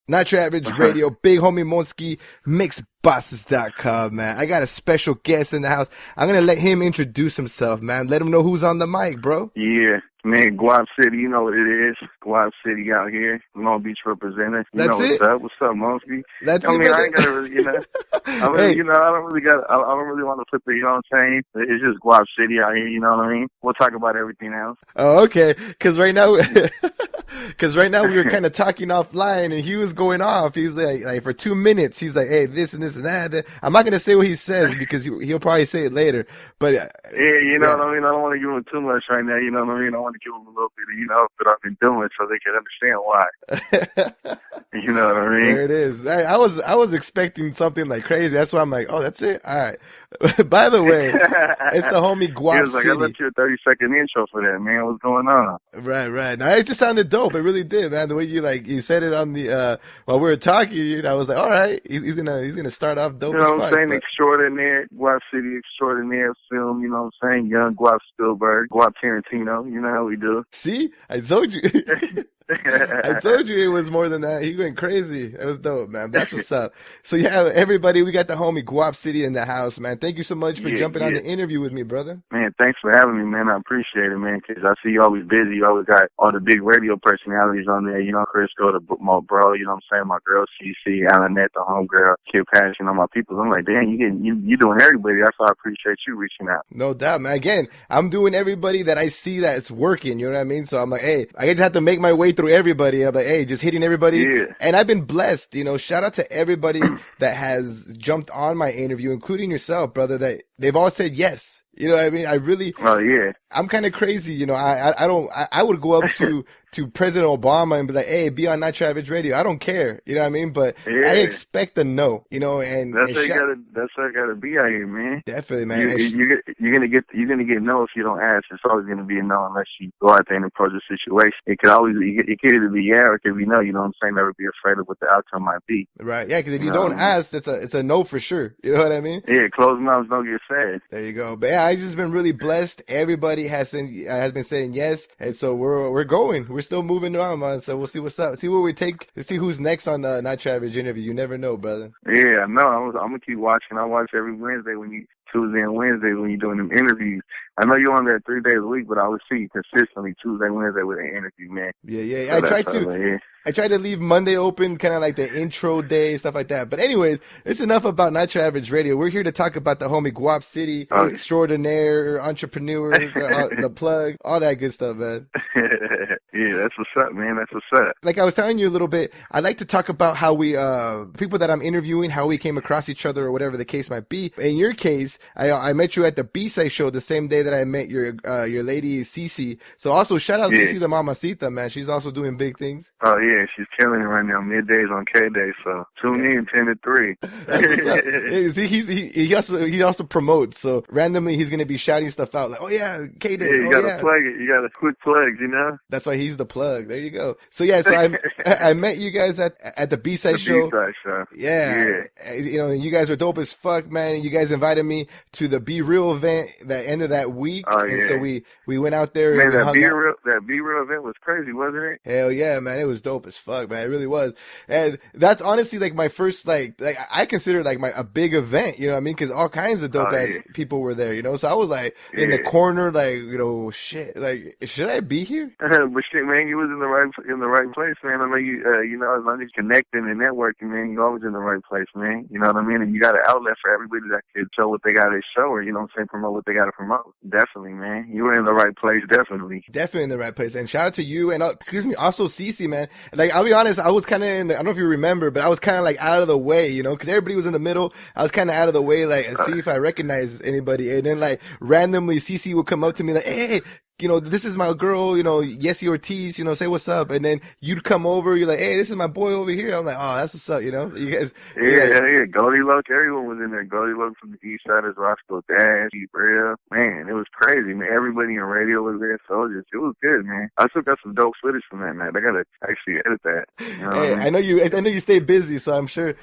Not Your Average Radio, Big Homie Monski, mixbosses.com, man. I got a special guest in the house. I'm going to let him introduce himself, man. Let him know who's on the mic, bro. Yeah, man, GuapCity, you know what it is. GuapCity out here, Long Beach representative. You That's know it? What's up, Monski? That's I it, mean, brother. I ain't gotta really, I don't really want to put the, you know what I'm saying? It's just GuapCity out here, you know what I mean? We'll talk about everything else. Oh, okay. Because right now we were kind of talking offline, and he was going off. He's like for 2 minutes, he's like, "Hey, this and this and that." I'm not gonna say what he says because he'll probably say it later. But yeah, you know what I mean. I don't want to give him too much right now. You know what I mean. I want to give him a little bit of, what I've been doing, so they can understand why. You know what I mean? There it is. I was expecting something like crazy. That's why I'm like, oh, that's it. All right. By the way, it's the homie GuapCity. He was like, I left you a 30-second intro for that, man. What's going on? Right. Now, it just sounded dope. It really did, man. The way you said it on the while we were talking, I was like, all right, he's gonna start off dope. You know what as I'm fuck, saying? but... Extraordinaire, GuapCity extraordinaire film. You know what I'm saying? Young Guap Spielberg, Guap Tarantino. You know how we do. See, I told you. I told you it was more than that. He went crazy. It was dope, man. That's what's up. So yeah, everybody, we got the homie GuapCity in the house, man. Thank you so much for jumping on the interview with me, brother. Man, thanks for having me, man. I appreciate it, man, because I see you always busy. You always got all the big radio personalities on there. You know, Crisco, my bro, you know what I'm saying? My girl, CC, Alanette, the homegirl, Kid Pass, you know, my people. I'm like, damn, you doing everybody. That's why I appreciate you reaching out. No doubt, man. Again, I'm doing everybody that I see that's working, you know what I mean? So I'm like, hey, I just have to make my way through everybody. I'm like, hey, just hitting everybody. Yeah. And I've been blessed, you know, shout out to everybody that has jumped on my interview, including yourself, brother, that they've all said yes. You know what I mean? I really, I'm kind of crazy. You know, I would go up to President Obama and be like, hey, be on Not Your Average Radio. I don't care. You know what I mean? But I expect a no, you know, and that's how it gotta be out here, man. Definitely, man. You're gonna get no if you don't ask. It's always gonna be a no unless you go out there and approach the situation. It could either be yeah or it could be no. You know what I'm saying? Never be afraid of what the outcome might be. Right. Yeah, because if you don't ask, it's a no for sure. You know what I mean? Yeah, closed mouths don't get fed. There you go. But yeah, I just been really blessed. Everybody has been saying yes, and so we're going. We're still moving on, man. So we'll see what's up. See where we take. See who's next on the Not Your Average interview. You never know, brother. Yeah, no, I'm gonna keep watching. I watch every Wednesday Tuesday and Wednesday when you're doing them interviews. I know you're on there 3 days a week, but I would see you consistently Tuesday, Wednesday with an interview, man. Yeah. So I try to leave Monday open, kind of like the intro day, stuff like that. But anyways, it's enough about Not Your Average Radio. We're here to talk about the homie GuapCity, extraordinaire, entrepreneur, the plug, all that good stuff, man. Yeah, that's what's up, man. That's what's up. Like I was telling you a little bit, I'd like to talk about how we, people that I'm interviewing, how we came across each other or whatever the case might be. In your case, I met you at the B-Side show the same day that I met your lady, Cece. So also shout out Cece the Mamacita, man. She's also doing big things. Oh, yeah. She's killing it right now. Middays on K-Day. So tune in 10 to 3. See, he also promotes. So randomly he's going to be shouting stuff out like, oh, yeah, K-Day. Yeah, you got to plug it. You got to quick plugs, you know? That's why he's the plug. There you go. So, yeah, so I met you guys at the B-Side show. B-Side show. Yeah. You know, you guys were dope as fuck, man. You guys invited me to the Be Real event that ended that week. Oh, and yeah. so we went out there. Man, and that Be Real event was crazy, wasn't it? Hell yeah, man. It was dope as fuck, man. It really was. And that's honestly like my first, like I consider like a big event, you know what I mean? Cause all kinds of dope ass people were there, you know? So I was like in the corner, like, you know, shit, like, should I be here? But shit, man, you was in the right place, man. I know you know, as long as you're connecting and networking, man, you're always in the right place, man. You know what I mean? And you got an outlet for everybody that could show what they got to show, or, you know what I'm saying, promote what they got to promote. Definitely, man. You were in the right place, definitely. Definitely in the right place. And shout out to you and, also Cece, man. Like, I'll be honest, I was kind of I don't know if you remember, but I was kind of like out of the way, you know, because everybody was in the middle. I was kind of out of the way, like, see if I recognize anybody. And then, like, randomly Cece would come up to me like, hey, you know, this is my girl, you know, Yessie Ortiz, you know, say what's up. And then you'd come over, you're like, hey, this is my boy over here. I'm like, oh, that's what's up, you know? You guys. Yeah. Goldilocks, everyone was in there. Goldilocks from the East Siders, Roscoe Dash, Brea. Man, it was crazy, man. Everybody in radio was there, so it was good, man. I still got some dope footage from that, man. I gotta actually edit that. You know hey, I mean? I know you stay busy, so I'm sure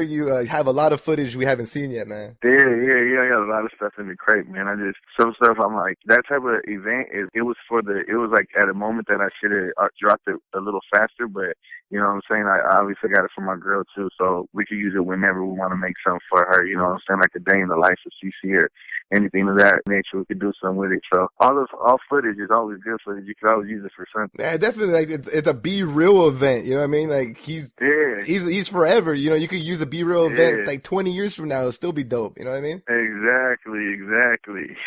you have a lot of footage we haven't seen yet, man. Yeah. I got a lot of stuff in the crate, man. Some stuff I'm like, that type of event, it was like at a moment that I should have dropped it a little faster, but you know what I'm saying? I obviously got it for my girl too, so we could use it whenever we want to make something for her, you know what I'm saying? Like a day in the life of CC or anything of that nature, we could do something with it. So all footage is always good footage. You could always use it for something. Yeah, definitely. Like it's a Be Real event. You know what I mean? Like Yeah. he's forever. You know, you could use a Be Real event like 20 years from now. It'll still be dope. You know what I mean? Exactly.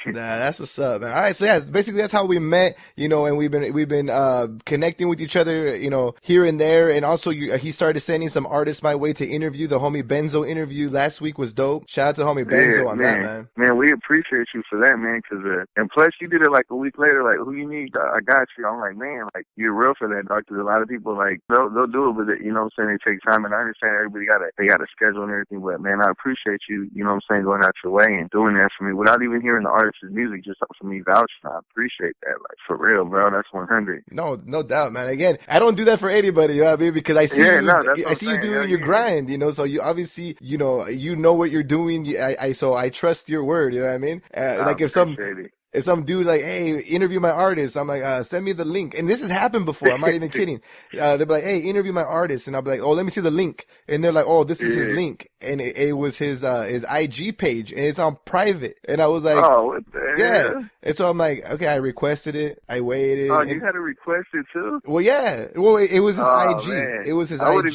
Nah, that's what's up, man. All right, so yeah, basically that's how we met. You know, and we've been connecting with each other. You know, here and there, and also he started sending some artists my way to interview. The homie Benzo interview last week was dope. Shout out to homie Benzo on that, man. Man, we appreciate you for that, man. Cause and plus you did it like a week later. Like, who you need? I got you. I'm like, man, like you're real for that, dog. Cause a lot of people like they'll do it, but you know what I'm saying, they take time, and I understand everybody got a schedule and everything. But man, I appreciate you. You know what I'm saying, going out your way and doing that for me without even hearing the artist's music, just for me vouching. I appreciate that, like for real, bro. That's 100. No doubt, man. Again, I don't do that for anybody. You know what I mean? Because I see I see you doing your grind. You know, so you obviously you know what you're doing. So I trust your word. You know what I mean? Like if some dude like, hey, interview my artist, I'm like, send me the link. And this has happened before. I'm not even kidding. They'll be like, hey, interview my artist. And I'll be like, oh, let me see the link. And they're like, oh, this is his link. And it was his IG page, and it's on private. And I was like, oh, what the hell? And so I'm like, okay, I requested it. I waited. Oh, you had to request it too? Well, yeah. Well, it was his IG. Man. It was his IG. I would have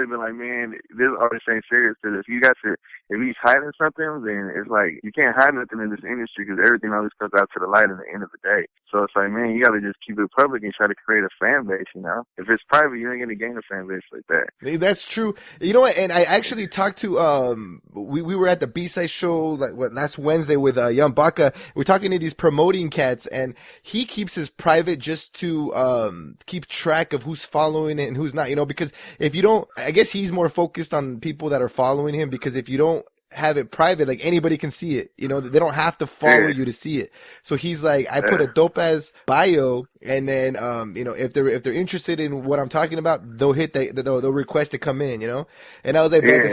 been like, man, this artist ain't serious. Because if he's hiding something, then it's like, you can't hide nothing in this industry because everything always comes out to the light at the end of the day. So it's like, man, you got to just keep it public and try to create a fan base, you know? If it's private, you ain't going to gain a fan base like that. That's true. You know what? And I actually talked to, we were at the B-side show last Wednesday with Young Baka. We're talking to these promoting cats, and he keeps his private just to keep track of who's following it and who's not, you know, because if you don't, I guess he's more focused on people that are following him, because if you don't have it private, like anybody can see it, you know, they don't have to follow you to see it. So he's like, I put a dope ass bio, and then you know, if they're interested in what I'm talking about, they'll they'll request to come in, you know. And I was like, but at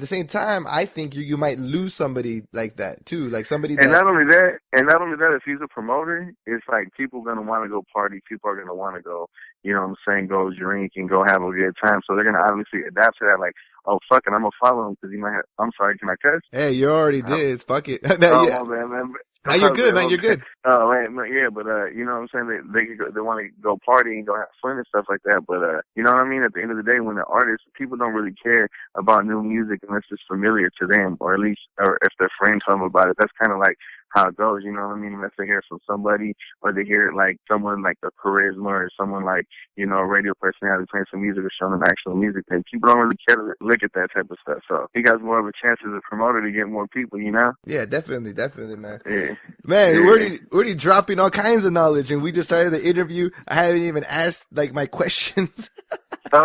the same time I think you might lose somebody like that too, like somebody that, and not only that, if he's a promoter, it's like people gonna want to go party, people are gonna want to go, you know what I'm saying, go drink and go have a good time. So they're gonna obviously adapt to that, like, oh, fuck it, I'm gonna follow him because he might have, I'm sorry, can I cuss? Hey, you already did. Fuck it. No, yeah. Man. Now you're good, man. You're good. Oh, man, yeah, but you know what I'm saying? They want to go party and go have fun and stuff like that. But you know what I mean? At the end of the day, when the artists, people don't really care about new music unless it's familiar to them, or at least, or if their friends tell them about it. That's kind of like how it goes, you know what I mean? Unless they hear it from somebody, or they hear it like someone like a charisma, or someone like, you know, a radio personality playing some music or showing them actual music, then people don't really care to look at that type of stuff. So he got more of a chance as a promoter to get more people, you know? Yeah, definitely, man. Yeah. Man, we're already dropping all kinds of knowledge, and we just started the interview. I haven't even asked like my questions. We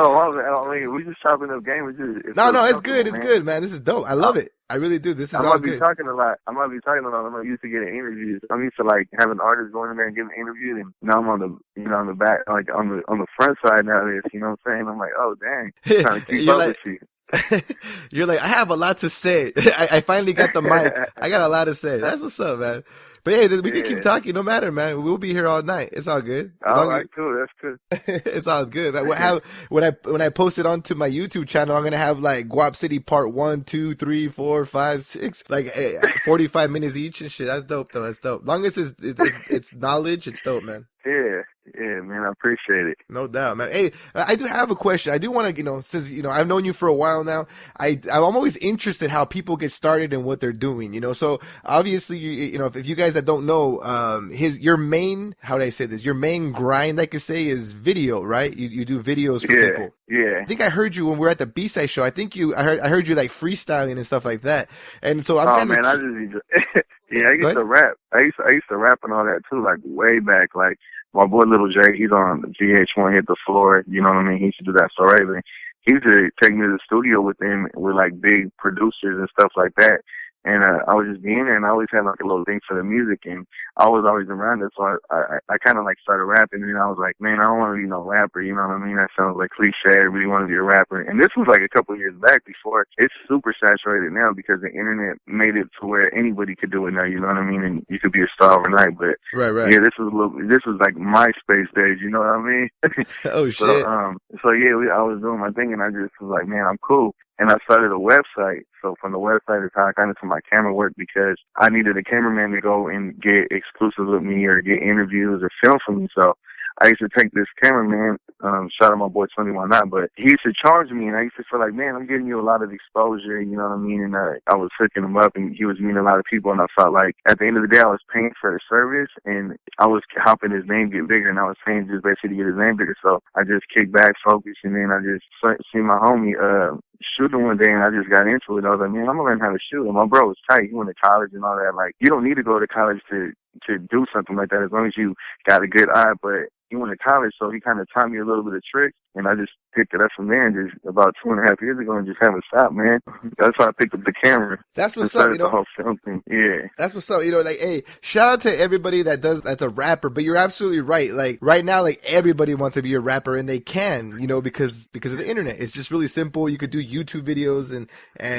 just chopping up game. It's good. It's good, man. This is dope. I love it. I really do. This is all good. I might be talking a lot. I'm not used to getting interviews. I'm used to like having artists going in there and getting interviewed, and now I'm on the back, like on the front side nowadays. You know what I'm saying? I'm like, oh dang, I'm trying to keep up with you. You're like, I have a lot to say. I finally got the mic. I got a lot to say. That's what's up, man. But hey, we can keep talking, no matter, man. We'll be here all night. It's all good. All right, cool. That's good. It's all good. When I post it onto my YouTube channel, I'm gonna have like GuapCity part 1, 2, 3, 4, 5, 6, like 45 minutes each and shit. That's dope, though. That's dope. Long as it's knowledge, it's dope, man. Yeah, man, I appreciate it. No doubt, man. Hey, I do have a question. I do want to, since, I've known you for a while now, I'm always interested how people get started and what they're doing, So obviously, if you guys that don't know, your main, how do I say this? Your main grind, I could say, is video, right? You do videos for people. Yeah. I think I heard you when we were at the B-side show. I heard you like freestyling and stuff like that. And so I used to rap. I used to rap and all that too, like way back. Like my boy Little J, he's on VH1 Hit the Floor. You know what I mean? He used to do that so regularly. He used to take me to the studio with him with like big producers and stuff like that. And I was just being there, and I always had like a little thing for the music, and I was always around it. So I kind of like started rapping, and I was like, man, I don't want to be no rapper. You know what I mean? That sounds like cliche. Everybody want to be a rapper. And this was like a couple of years back before. It's super saturated now because the internet made it to where anybody could do it now. You know what I mean? And you could be a star overnight. But Right. yeah, this was like MySpace days. You know what I mean? Oh shit. So yeah, I was doing my thing, and I just was like, man, I'm cool. And I started a website. So from the website is how I got into my camera work, because I needed a cameraman to go and get exclusives with me or get interviews or film for me. So I used to take this cameraman, shout out my boy 21 Not, but he used to charge me, and I used to feel like, man, I'm getting you a lot of exposure, you know what I mean? And I was hooking him up, and he was meeting a lot of people, and I felt like at the end of the day, I was paying for a service, and I was helping his name get bigger, and I was paying just basically to get his name bigger. So I just kicked back, focused, and then I just seen my homie shooting one day, and I just got into it. I was like, man, I'm gonna learn how to shoot. And my bro was tight. He went to college and all that. Like, you don't need to go to college to do something like that as long as you got a good eye. But he went to college, so he kind of taught me a little bit of tricks, and I just picked it up from there, and just about 2.5 years ago, and just haven't stopped, man. That's how I picked up the camera. That's what's up, you know. The whole film thing. Yeah. That's what's up, you know. Like, hey, shout out to everybody that's a rapper. But you're absolutely right. Like right now, like everybody wants to be a rapper, and they can, you know, because of the internet. It's just really simple. You could do YouTube videos, and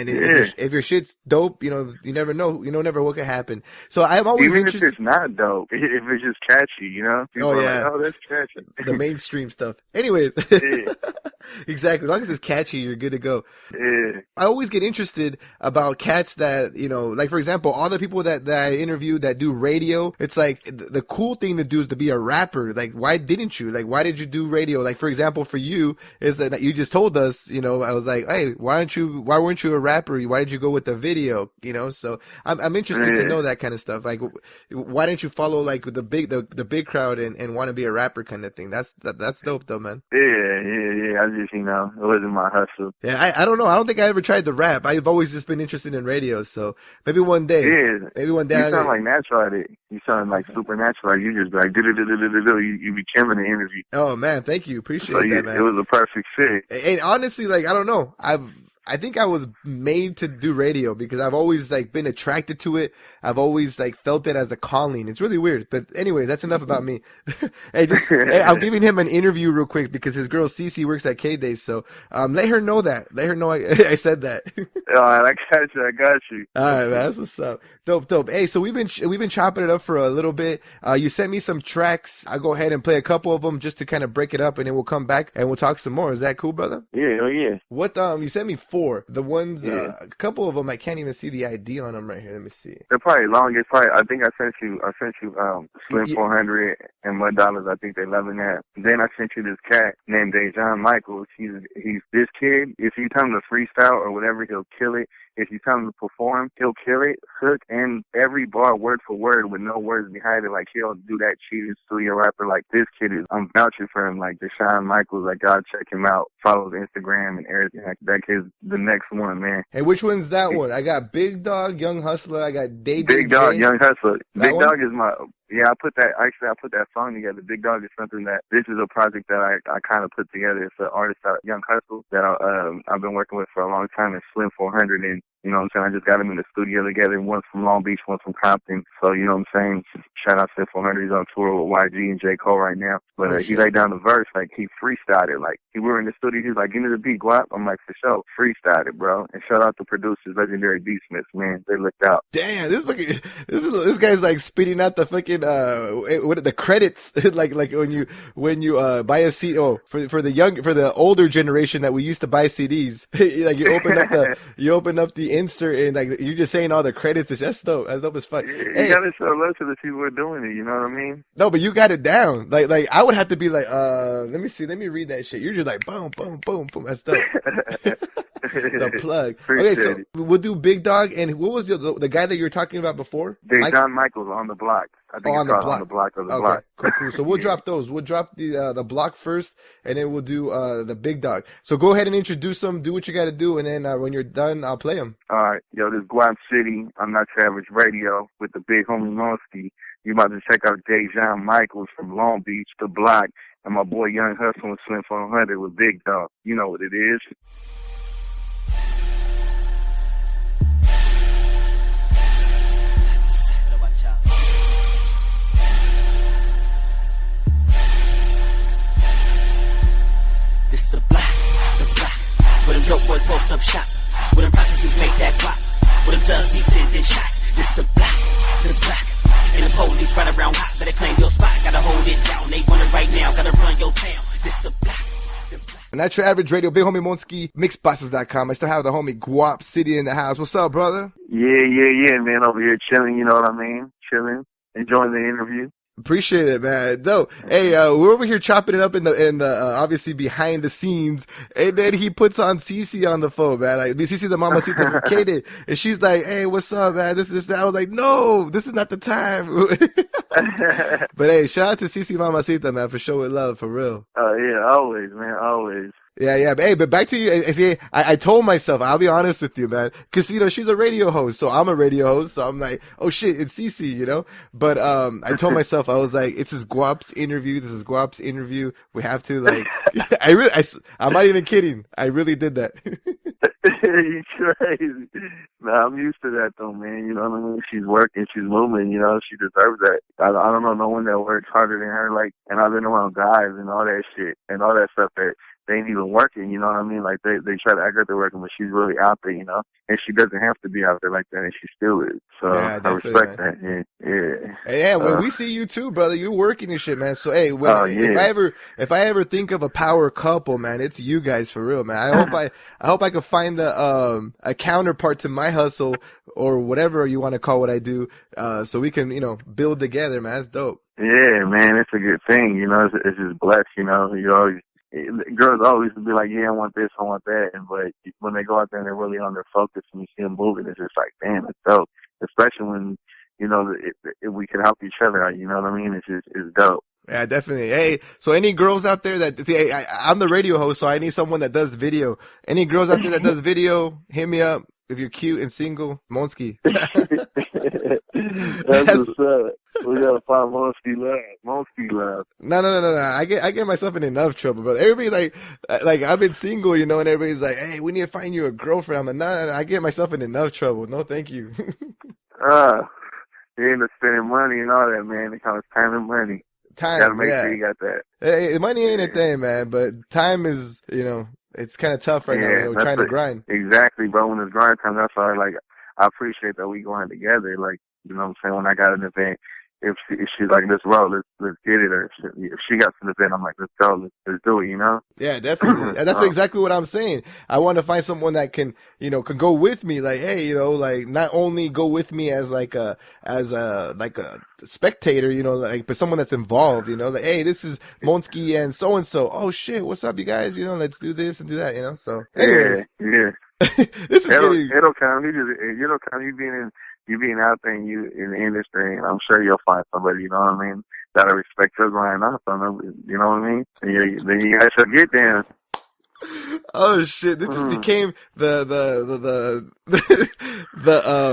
if your shit's dope, you know, you never know. You know, never what could happen. So I'm always even interested. if it's not dope, if it's just catchy, you know. People oh yeah, like, oh, that's catchy. The mainstream stuff. Anyways, yeah. Exactly. As long as it's catchy, you're good to go. Yeah. I always get interested about cats that, you know, like for example, all the people that I interview that do radio, it's like the cool thing to do is to be a rapper. Like, why didn't you? Like, why did you do radio? Like, for example, for you, is that you just told us, you know, I was like, hey, why weren't you a rapper? Why did you go with the video? You know, so I'm interested to know that kind of stuff. Like, why didn't you follow like the big crowd and want to be a rapper kind of thing? That's dope though, man. Yeah. I just, you know, it wasn't my hustle. Yeah, I don't know. I don't think I ever tried to rap. I've always just been interested in radio. So maybe one day. Yeah. Maybe one day. You sound like natural at it. You sound like supernatural. Like you just like do. You be killing the interview. Oh man, thank you. Appreciate that, man. It was a perfect fit. And honestly, like I don't know. I think I was made to do radio because I've always like been attracted to it. I've always like felt it as a calling. It's really weird. But anyway, that's enough about me. Hey, I'm giving him an interview real quick because his girl Cece works at K-Day. So let her know that. Let her know I said that. All right, I got you. All right, man. That's what's up. Dope. Hey, so we've been chopping it up for a little bit. You sent me some tracks. I'll go ahead and play a couple of them just to kind of break it up, and then we'll come back and we'll talk some more. Is that cool, brother? Yeah, yeah. What you sent me 4. The ones, a couple of them, I can't even see the ID on them right here. Let me see. They're probably long. It's probably. I think I sent you Slim 400 and Mud Dollars. I think they're loving that. Then I sent you this cat named Dejan Michaels. He's this kid. If you tell him to freestyle or whatever, he'll kill it. If you tell him to perform, he'll kill it, hook, and every bar word for word with no words behind it. Like, he'll do that cheating studio rapper. Like, this kid is, I'm vouching for him. Like, Deshaun Michaels, like, God, check him out. Follow his Instagram and everything. Like, that kid's the next one, man. Hey, which one's that one? I got Big Dog, Young Hustler. I got Day Big Dog, Young Hustler. Big Dog is my... Yeah, I put that song together. Big Dog is something that, this is a project that I kind of put together. It's an artist, Young Hustle, that I've been working with for a long time. It's Slim 400, and, you know what I'm saying, I just got him in the studio together. One's from Long Beach, one's from Compton. So, you know what I'm saying, shout out Slim 400. He's on tour with YG and J. Cole right now. But he laid down the verse, like, he freestyled it. Like, we were in the studio, he's like, give me the beat, Guap. I'm like, for sure, freestyled it, bro. And shout out to producers, legendary D Smiths, man. They looked out. Damn, this guy's like spitting out the fucking what the credits like when you buy a CD. Oh, for the older generation that we used to buy CDs. Like you open up the insert and like you're just saying all the credits. It's just dope. That's dope as fuck. You gotta show love to the people who are doing it. You know what I mean? No, but you got it down. Like I would have to be like, let me see, let me read that shit. You're just like boom, boom, boom, boom. That's dope. The plug. Okay, so we'll do Big Dog, and what was the guy that you were talking about before? John Michaels on the block. I think on it's called On the Block of the Block. Cool. So we'll drop those. We'll drop the block first, and then we'll do the Big Dog. So go ahead and introduce them. Do what you got to do, and then when you're done, I'll play them. All right, yo, this is GuapCity. I'm Not Your Average Radio with the Big Homie Monski. You about to check out Dejan Michaels from Long Beach, the block, and my boy Young Hustle and Slim 400 with Big Dog. You know what it is. the block, where them dope boys post up shop, where them prostitutes make that guap, where them thugs be sending shots. This the block, and the police ride around hot, better claim your spot, gotta hold it down. They want it right now, gotta run your town. This the block. And that's your average radio, Big Homie Monski, mixbosses.com. I still have the homie GuapCity in the house. What's up, brother? Yeah, man. Over here chilling, you know what I mean? Chilling, enjoying the interview. Appreciate it, man. No, hey, we're over here chopping it up in the obviously behind the scenes, and then he puts on Cece on the phone, man. Like, Cece the mamacita from Kaden, and she's like, "Hey, what's up, man? This, that." I was like, "No, this is not the time." But hey, shout out to Cece mamacita, man, for showing love, for real. Oh yeah, always, man, always. Yeah. But hey, but back to you. See, I told myself, I'll be honest with you, man, because you know she's a radio host, so I'm a radio host, so I'm like, oh shit, it's Cece, you know. But I told myself, I was like, it's his Guap's interview. This is Guap's interview. We have to like, I'm not even kidding. I really did that. You crazy? Nah, I'm used to that though, man. You know what I mean? She's working, she's moving. You know, she deserves that. I don't know no one that works harder than her. Like, and I've been around guys and all that shit and all that stuff that they ain't even working. You know what I mean? Like they try to act like they're working, but she's really out there. You know, and she doesn't have to be out there like that, and she still is. So yeah, I respect that. Yeah. Yeah, when we see you too, brother, you're working and shit, man. So hey, if I ever think of a power couple, man, it's you guys for real, man. I hope I could find a counterpart to my hustle or whatever you want to call what I do, so we can, you know, build together, man. That's dope. Yeah, man, it's a good thing. You know, it's just blessed. You know, you always. Girls always be like, yeah, I want this, I want that, but when they go out there and they're really on their focus and you see them moving, it's just like, damn, it's dope. Especially when, you know, if we can help each other out, you know what I mean? It's dope. Yeah, definitely. Hey, so any girls out there that see, I'm the radio host, so I need someone that does video. Any girls out there that does video, hit me up. If you're cute and single, Monski. That's what's up. We gotta find Monski love. No. I get myself in enough trouble, brother. Everybody like I've been single, you know, and everybody's like, hey, we need to find you a girlfriend. I'm like, no, I get myself in enough trouble. No, thank you. You end up spending money and all that, man. It comes time and money. Time, gotta make sure you got that. Hey, money ain't a thing, man, but time is, you know, it's kind of tough right now. You know, we're trying to grind. Exactly, bro. When it's grind time, that's why, like, I appreciate that we going together. Like, you know what I'm saying? When I got an event, if she's like, let's roll, let's get it. Or if she got an event, I'm like, let's go, let's do it, you know? Yeah, definitely. And that's exactly what I'm saying. I want to find someone that can, you know, can go with me. Like, hey, you know, like not only go with me as a spectator, you know, like, but someone that's involved, you know, like, hey, this is Monski and so. Oh shit, what's up, you guys? You know, let's do this and do that, you know? So, anyways. Yeah. This is it'll come. You being out there and you in the industry, and I'm sure you'll find somebody, you know what I mean, that'll respect your grind off on them, you know what I mean? And then you guys shall get there. Oh shit! This just became the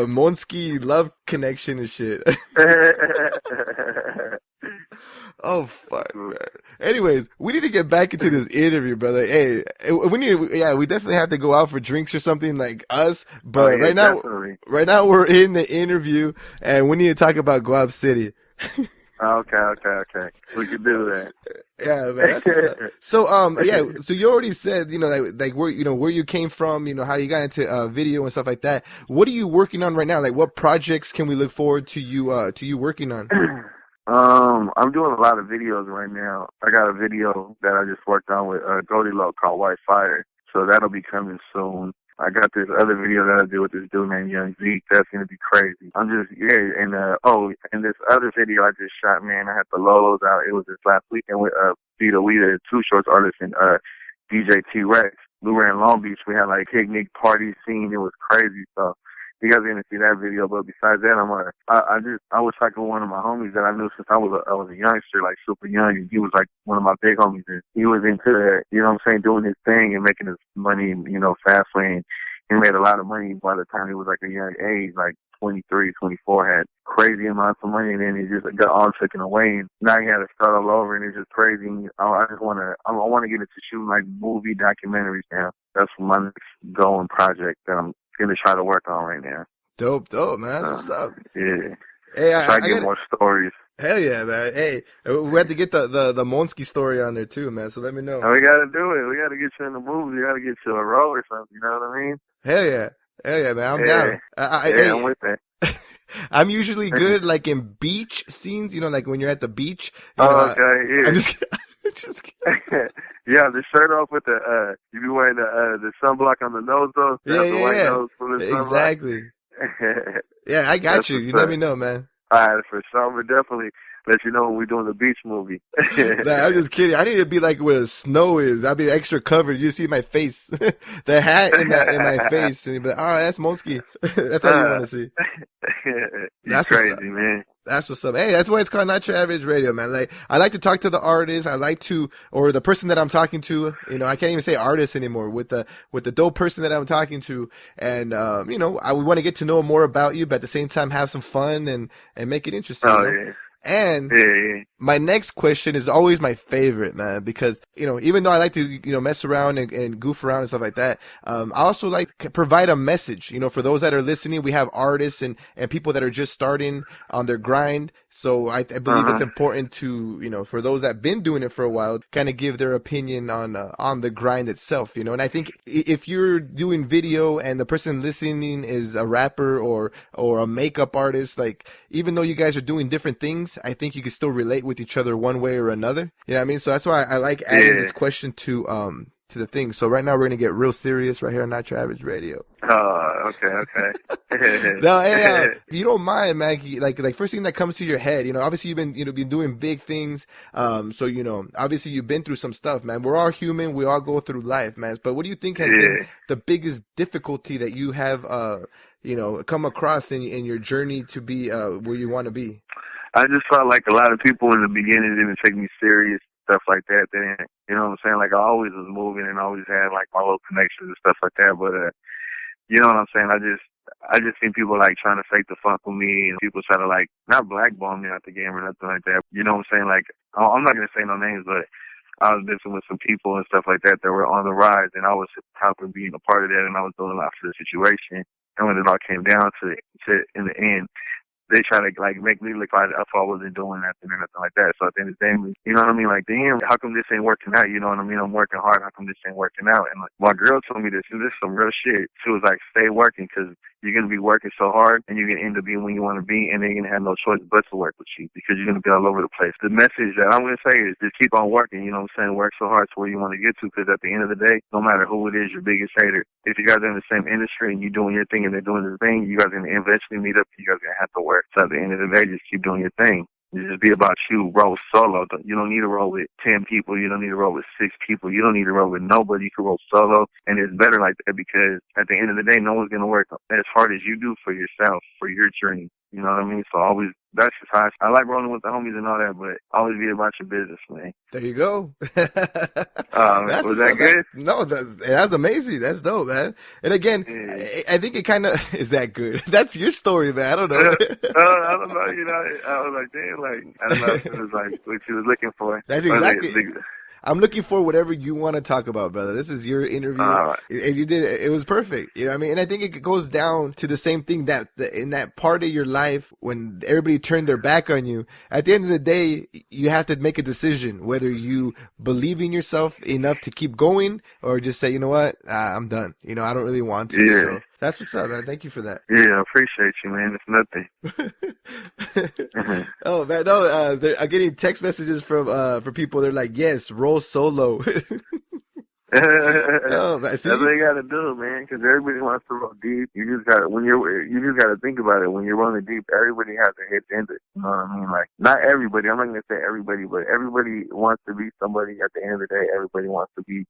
Monski love connection and shit. Oh fuck, man. Anyways, we need to get back into this interview, brother. Hey, we definitely have to go out for drinks or something like us. But right now we're in the interview, and we need to talk about GuapCity. Okay. We can do that. Yeah, man. That's what's up. So, so you already said, you know, like where, you know, where you came from, you know, how you got into video and stuff like that. What are you working on right now? Like, what projects can we look forward to you working on? I'm doing a lot of videos right now. I got a video that I just worked on with Goldie Low called White Fire, so that'll be coming soon. I got this other video that I did with this dude named Young Zeke. That's gonna be crazy. And this other video I just shot, man, I had the Lolos out. It was this last weekend with Vita Weeda, Two Shorts artist, and DJ T-Rex. We were in Long Beach. We had like picnic party scene. It was crazy. So you guys are gonna see that video. But besides that, I was talking to one of my homies that I knew since I was a youngster, like super young, and he was like one of my big homies. And he was into that, you know what I'm saying, doing his thing and making his money, you know, fast way. And he made a lot of money by the time he was like a young age, like 23, 24, had crazy amounts of money, and then he just got all taken away, and now he had to start all over, and it's just crazy. I want to get into shooting like movie documentaries now. That's my next goal and project that I'm gonna try to work on right now. Dope, man. That's what's up. Yeah. Hey, Try I to get got more stories. hell yeah, man. Hey, we have to get the Monski story on there too, man. So let me know. And we gotta do it. We gotta get you in the movie. We gotta get you a role or something. You know what I mean? Hell yeah, man. I'm Yeah, down. yeah, I'm with that. I'm usually good like in beach scenes, you know, like when you're at the beach. You know, Oh, okay, I'm yeah. just, just kidding. Yeah, the shirt off with the you be wearing the sunblock on the nose though. To Yeah, have the yeah, white yeah. nose for the sunblock. Exactly. Yeah, I got That's you. what's You let up. me know, man. Alright, for sure. We'll definitely let you know when we're doing the beach movie. Nah, I'm just kidding. I need to be like where the snow is. I'll be extra covered. You see my face, the hat in my face, and you'll be like, "Oh, that's Mosky." That's all you want to see. You That's what's up. crazy, man. That's what's up. Hey, that's why it's called Not Your Average Radio, man. Like, I like to talk to the artist. I like to, or the person that I'm talking to. You know, I can't even say artist anymore. With the dope person that I'm talking to, and you know, we want to get to know more about you, but at the same time have some fun and make it interesting. Oh You know, yeah. and Yeah. my next question is always my favorite, man, because, you know, even though I like to, you know, mess around and goof around and stuff like that, I also like to provide a message, you know, for those that are listening. We have artists and people that are just starting on their grind. So I believe it's Uh-huh. important to, you know, for those that have been doing it for a while, kind of give their opinion on the grind itself, you know. And I think if you're doing video and the person listening is a rapper or a makeup artist, like, even though you guys are doing different things, I think you can still relate with each other one way or another. You know what I mean? So that's why I like adding Yeah. this question to the thing. So right now we're gonna get real serious right here on Not Your Average Radio. Oh, okay. Now, hey, if you don't mind, Maggie, like first thing that comes to your head, you know, obviously you've been doing big things. So, you know, obviously you've been through some stuff, man. We're all human. We all go through life, man. But what do you think has been Yeah. the biggest difficulty that you have, you know, come across in your journey to be where you want to be? I just felt like a lot of people in the beginning didn't take me serious, stuff like that. They didn't, you know what I'm saying? Like I always was moving and always had like my little connections and stuff like that. But you know what I'm saying? I just seen people like trying to fake the funk with me, and people try to like not blackball me out the game or nothing like that. You know what I'm saying? Like I'm not gonna say no names, but I was messing with some people and stuff like that were on the rise, and I was helping being a part of that, and I was doing a lot for the situation. And when it all came down to in the end, they try to like make me look like if I wasn't doing nothing or nothing like that. So at the end of the day, you know what I mean? Like, damn, how come this ain't working out? You know what I mean? I'm working hard. How come this ain't working out? And like, my girl told me this, and this is some real shit. She was like, stay working, because you're going to be working so hard and you're going to end up being when you want to be, and then you're going to have no choice but to work with you because you're going to be all over the place. The message that I'm going to say is just keep on working, you know what I'm saying? Work so hard to where you want to get to, because at the end of the day, no matter who it is, your biggest hater, if you guys are in the same industry and you're doing your thing and they're doing their thing, you guys are going to eventually meet up and you guys are going to have to work. So at the end of the day, just keep doing your thing. It just be about you, roll solo. You don't need to roll with 10 people. You don't need to roll with 6 people. You don't need to roll with nobody. You can roll solo. And it's better like that because at the end of the day, no one's going to work as hard as you do for yourself, for your dream. You know what I mean? So always, that's just how I like rolling with the homies and all that, but always be about your business, man. There you go. Was that good? No, that's amazing. That's dope, man. And again, Yeah. I think it kind of is that good. That's your story, man. I don't know. I don't know, you know, I was like, damn, like, I don't know if it was like what you was looking for. That's exactly. I'm looking for whatever you want to talk about, brother. This is your interview. And you did it. It was perfect. You know what I mean? And I think it goes down to the same thing that in that part of your life when everybody turned their back on you, at the end of the day, you have to make a decision whether you believe in yourself enough to keep going or just say, you know what? I'm done. You know, I don't really want to. Yeah. So that's what's up, man. Thank you for that. Yeah, I appreciate you, man. It's nothing. Oh man, no, I'm getting text messages from people. They're like, yes, roll solo. Oh, man, see? That's what you gotta do, man. Because everybody wants to roll deep. You just gotta think about it. When you're rolling deep, everybody has a hit end it. You know what I mean? Like, not everybody. I'm not gonna say everybody, but everybody wants to be somebody. At the end of the day, everybody wants to be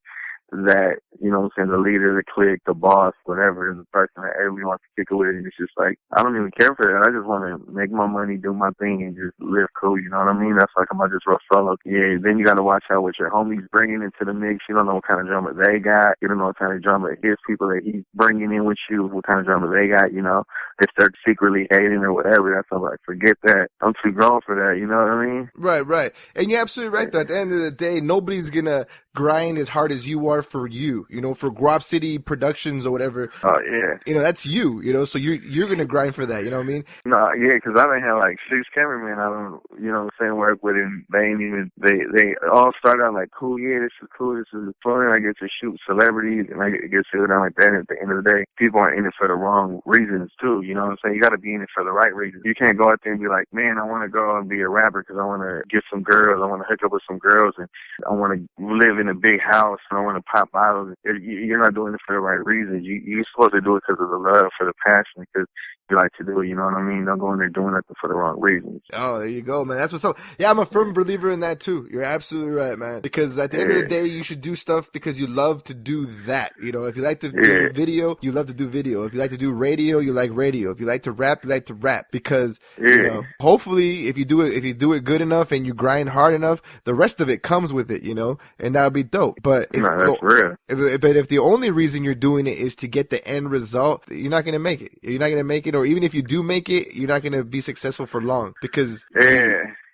that, you know what I'm saying, the leader, the clique, the boss, whatever, the person that everybody wants to kick it with. And it's just like, I don't even care for that. I just want to make my money, do my thing, and just live cool, you know what I mean? That's like, I'm just roll solo. Yeah, then you got to watch out what your homies bringing into the mix. You don't know what kind of drama they got. You don't know what kind of drama his people that he's bringing in with you, what kind of drama they got, you know? If they're secretly hating or whatever, that's all like, forget that. I'm too grown for that, you know what I mean? Right. And you're absolutely right, though. At the end of the day, nobody's gonna grind as hard as you are for you, you know, for GuapCity Productions or whatever. Oh, yeah. You know, that's you, you know, so you're going to grind for that, you know what I mean? No, yeah, because I done had like 6 cameramen I don't, you know what I'm saying, work with, and they ain't even, they all start out like, cool, yeah, this is cool, this is fun, I get to shoot celebrities, and I get to sit down like that, and at the end of the day, people are in it for the wrong reasons too, you know what I'm saying? You got to be in it for the right reasons. You can't go out there and be like, man, I want to go and be a rapper because I want to get some girls, I want to hook up with some girls, and I want to live in a big house, and I want to pop bottles. You're not doing it for the right reasons. You're supposed to do it because of the love, for the passion, because you like to do it, you know what I mean? Don't go in there doing it for the wrong reasons. Oh, there you go, man. That's what's up. Yeah, I'm a firm believer in that too. You're absolutely right, man. Because at the end of the day, you should do stuff because you love to do that. You know, if you like to do video, you love to do video. If you like to do radio, you like radio. If you like to rap, you like to rap. Because you know, hopefully, if you do it good enough and you grind hard enough, the rest of it comes with it. You know, and that'll be dope. But that's real. If the only reason you're doing it is to get the end result, you're not gonna make it. You're not gonna make it, or even if you do make it, you're not gonna be successful for long because.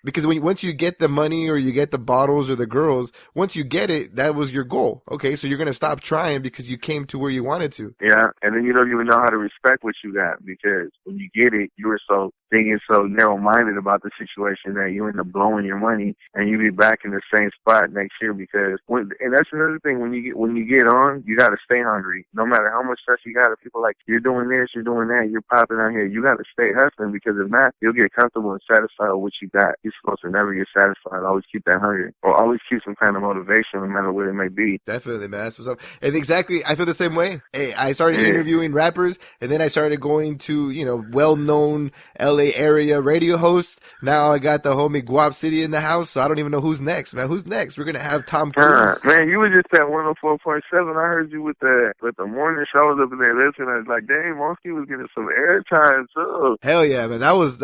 Because once you get the money or you get the bottles or the girls, once you get it, that was your goal. Okay, so you're going to stop trying because you came to where you wanted to. Yeah, and then you don't even know how to respect what you got because when you get it, you were so thinking so narrow-minded about the situation that you end up blowing your money and you be back in the same spot next year because, and that's another thing, when you get on, you got to stay hungry. No matter how much stress you got, if people like, you're doing this, you're doing that, you're popping out here, you got to stay hustling because if not, you'll get comfortable and satisfied with what you got. You're supposed to never get satisfied. Always keep that hunger, or always keep some kind of motivation, no matter what it may be. Definitely, man. That's what's up. And exactly, I feel the same way. Hey, I started interviewing rappers, and then I started going to, you know, well-known LA area radio hosts. Now I got the homie GuapCity in the house, so I don't even know who's next, man. Who's next? We're gonna have Tom Cruise. Man, you were just at 104.7. I heard you with the morning show. I was up in there listening. I was like, dang, Monski was getting some airtime too. Hell yeah, man. That was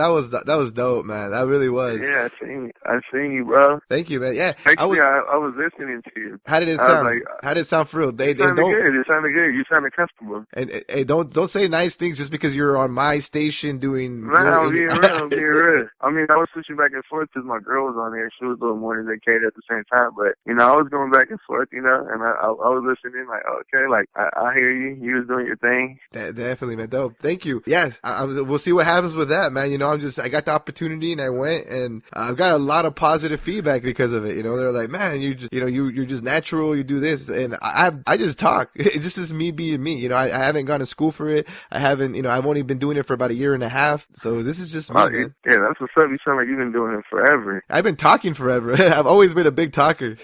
dope, man. That really was. Yeah, I seen you, bro. Thank you, man. Yeah, actually, I was listening to you. How did it sound? Like, how did it sound for real? They don't. Good. It sounded good. You sounded comfortable. And don't say nice things just because you're on my station doing. No, I'm being real. I mean, I was switching back and forth because my girl was on there. She was doing morning and Kate at the same time, but you know, I was going back and forth, you know, and I was listening like, okay, like I hear you. You was doing your thing. Definitely, man. Dope. Thank you. Yeah, we'll see what happens with that, man. You know, I got the opportunity and I went, and I've got a lot of positive feedback because of it. You know, they're like, man, you're just natural. You do this, and I just talk. It's just me being me. You know, I haven't gone to school for it. I haven't, you know, I've only been doing it for about a year and a half. So this is just me, man. Yeah, that's what's up. You sound like you've been doing it forever. I've been talking forever. I've always been a big talker.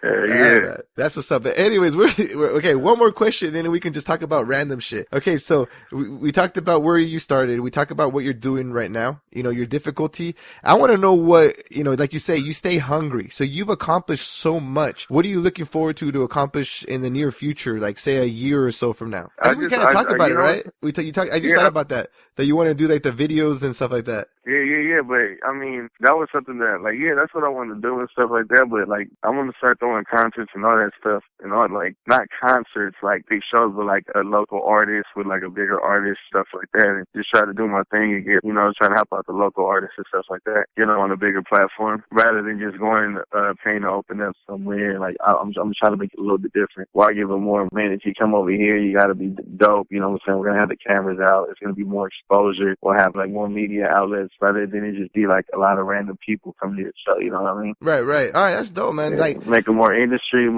Yeah, that's what's up. But anyways, we're okay. One more question, and then we can just talk about random shit. Okay, so we talked about where you started. We talked about what you're doing right now. You know, your difficulty. I want to know what, you know, like you say, you stay hungry. So you've accomplished so much. What are you looking forward to accomplish in the near future? Like say a year or so from now. I think we kind of talked about it, right? I just thought about that you want to do like the videos and stuff like that. Yeah. But I mean, that was something that, like, yeah, that's what I want to do and stuff like that. But like, I want to start throwing concerts and all that stuff, and all, like, not concerts like big shows, but like a local artist with like a bigger artist, stuff like that, and just try to do my thing and get, you know, trying to help out the local artists and stuff like that, you know, on a bigger platform rather than just going paying to open up somewhere. Like, I'm trying to make it a little bit different. Why give them more? Man, if you come over here, you got to be dope. You know what I'm saying? We're gonna have the cameras out. It's gonna be more exposure. We'll have like more media outlets rather than it just be like a lot of random people come to the show. You know what I mean? Right. All right, that's dope, man. Yeah, like make it more industry.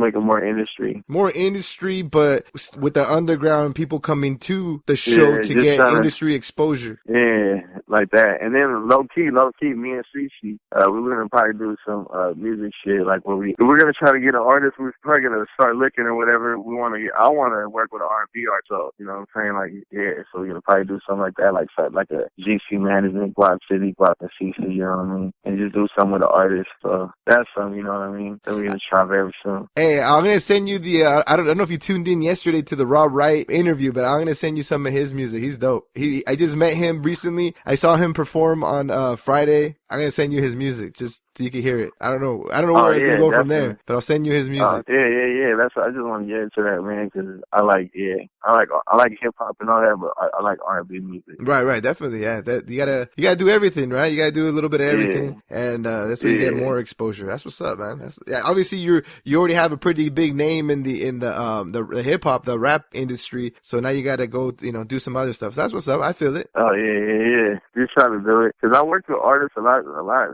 More industry, but with the underground people coming to the show to get industry exposure. Yeah, like that. And then low key, me and Cece, we're gonna probably do some music shit. Like we're gonna try to get an artist. We're probably gonna start looking or whatever. I want to work with an R&B artist. So, you know what I'm saying? Like, yeah. So we're gonna probably do something like that, like a GC management, GuapCity, Guap and CC. You know what I mean? And just do something with the artist. So that's something. You know what I mean? That we're gonna try very soon. Hey, I'm gonna send you the. I don't know if you tuned in yesterday to the Raw Wright interview, but I'm gonna send you some of his music. He's dope. I just met him recently. I saw him perform on Friday. I'm gonna send you his music just so you can hear it. I don't know Oh where it's yeah, gonna go from definitely. there, but I'll send you his music. Yeah. That's I just want to get into that, man, because I like hip hop and all that, but I like R&B music. Right, definitely, yeah. That you gotta do everything, right? You gotta do a little bit of everything, and that's where you get more exposure. That's what's up, man. Obviously you already have a pretty big name in the hip hop, the rap industry, so now you gotta go, do some other stuff. So that's what's up. I feel it. Oh yeah. Just try to do it, because I work with artists a lot.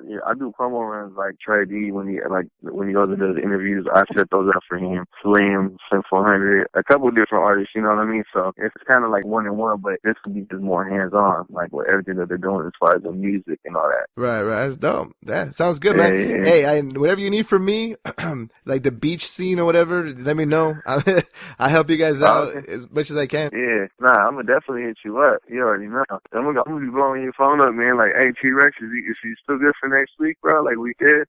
Yeah, I do promo runs like Trey D when he goes to do the interviews. I set those up for him. Slim, Slim 400, a couple of different artists. You know what I mean? So it's kind of like one and one, but this could be just more hands on, like with everything that they're doing as far as the music and all that. Right. That's dope. Yeah, sounds good, man. Yeah. Hey, whatever you need from me, like the beach scene or whatever, let me know. I help you guys out as much as I can. Yeah, I'm gonna definitely hit you up. You already know. I'm gonna be blowing your phone up, man. Like, hey, T-Rex, is he still good for next week, bro? Like we did.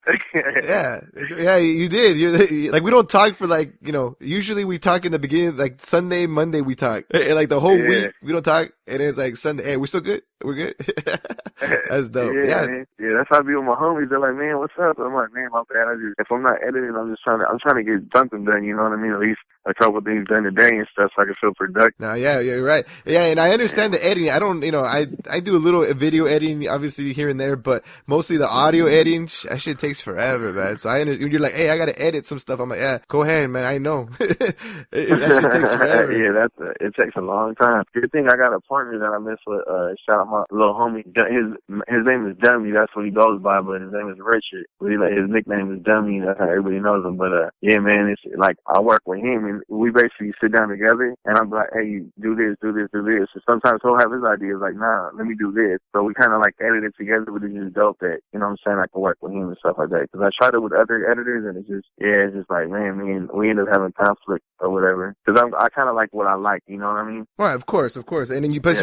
Yeah, you did. You're like, we don't talk for like, usually we talk in the beginning, like Sunday, Monday we talk, and like the whole week we don't talk, and it's like Sunday. Hey, we're still good. We're good. That's dope. Yeah, man. Yeah, that's how I be with my homies. They're like, man, what's up? I'm like, man, my bad. If I'm not editing, I'm trying to get something done. You know what I mean? At least a couple of things done today and stuff, so I can feel productive. No, yeah, you're right. Yeah, and I understand the editing. I don't, I do a little video editing, obviously here and there, but mostly the audio editing, that shit takes forever, man. So you're like, hey, I gotta edit some stuff. I'm like, yeah, go ahead, man. I know. That shit takes forever. Yeah, it takes a long time. Good thing I got a partner that I miss with. Shout out my little homie. His name is Dummy. That's what he goes by, but his name is Richard. His nickname is Dummy. That's how everybody knows him. But yeah, man, it's like I work with him, and we basically sit down together, and I'm like, hey, do this. So sometimes he'll have his ideas, like, nah, let me do this. So we kind of like edit it together, but it's just dope that, you know what I'm saying, I can work with him and stuff like that. Because I tried it with other editors, and it's just like, man, we end up having conflict or whatever. Because I kind of like what I like, you know what I mean? Right, of course. And then you put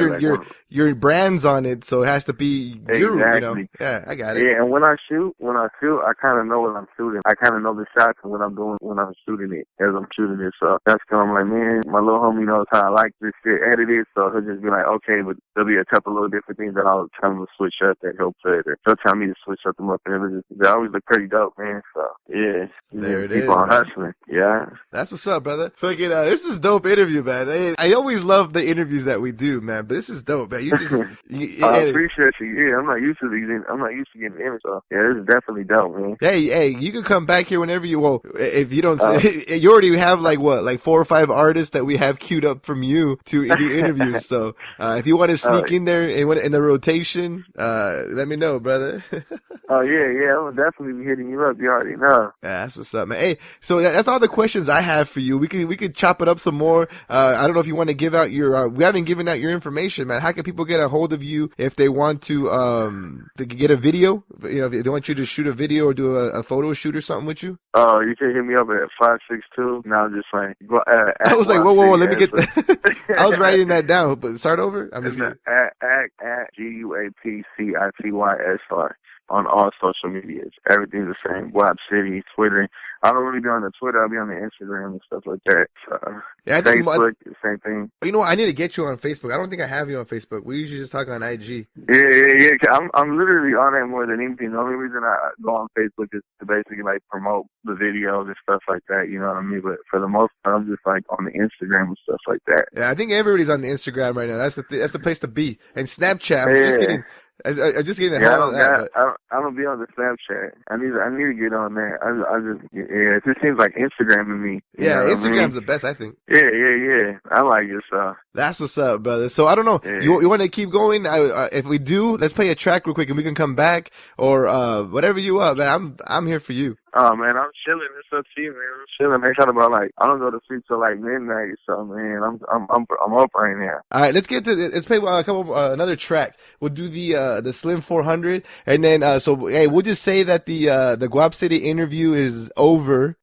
your brand's on it, so it has to be you, exactly. Yeah, I got it. Yeah, and when I shoot, I kind of know what I'm shooting. I kind of know the shots and what I'm doing when I'm shooting it, as I'm shooting it. So that's kind of like, man, my little homie knows how I like this shit edited, so he'll just be like, okay, but there'll be a couple little different things that I'll tell him to switch up that he'll put, or he'll tell me to switch up them up, and they always look pretty dope, man. So yeah, there it keep on hustling. Yeah, that's what's up, brother. Fucking, this is dope interview, man. I always love the interviews that we do, man. But this is dope, man. You just, I appreciate you. Yeah, I'm not used to getting in, so yeah, this is definitely dope, man. Hey, you can come back here whenever you want. If you don't, you already have like 4 or 5 artists that we have queued up from you to do interviews. So if you want to sneak in there and in the rotation, let me know, brother. Oh yeah, I'm definitely be hitting you up. You already know. Yeah, that's what's up, man. Hey, so that's all the questions I have for you. We could chop it up some more. I don't know if you want to give out your. We haven't given out your information, man. How can people get a hold of you if they want to get a video? If they want you to shoot a video or do a photo shoot or something with you. Oh, you can hit me up at 562. Now just like I was like, whoa, let me get that. I was writing that down, but start over. I'm just at GuapCitysr on all social medias. Everything's the same. GuapCity, Twitter. I don't really be on the Twitter. I'll be on the Instagram and stuff like that. So yeah, I think Facebook, the same thing. You know what? I need to get you on Facebook. I don't think I have you on Facebook. We usually just talk on IG. Yeah. I'm literally on that more than anything. The only reason I go on Facebook is to basically like promote the videos and stuff like that. You know what I mean? But for the most part, I'm just like on the Instagram and stuff like that. Yeah, I think everybody's on the Instagram right now. That's the place to be. And Snapchat. I'm just getting I'm gonna be on the Snapchat. I need to get on there. It just seems like Instagram to me. Yeah, Instagram's the best, I think. Yeah. I like it, so. That's what's up, brother. So I don't know. Yeah. You want to keep going? If we do, let's play a track real quick and we can come back or whatever you want, man. I'm here for you. Oh man, I'm chilling. It's up to you, man. I'm chilling. They talking about I don't go to sleep till midnight. So man, I'm up right now. All right, let's play another track. We'll do the Slim 400, and then we'll just say that the GuapCity interview is over.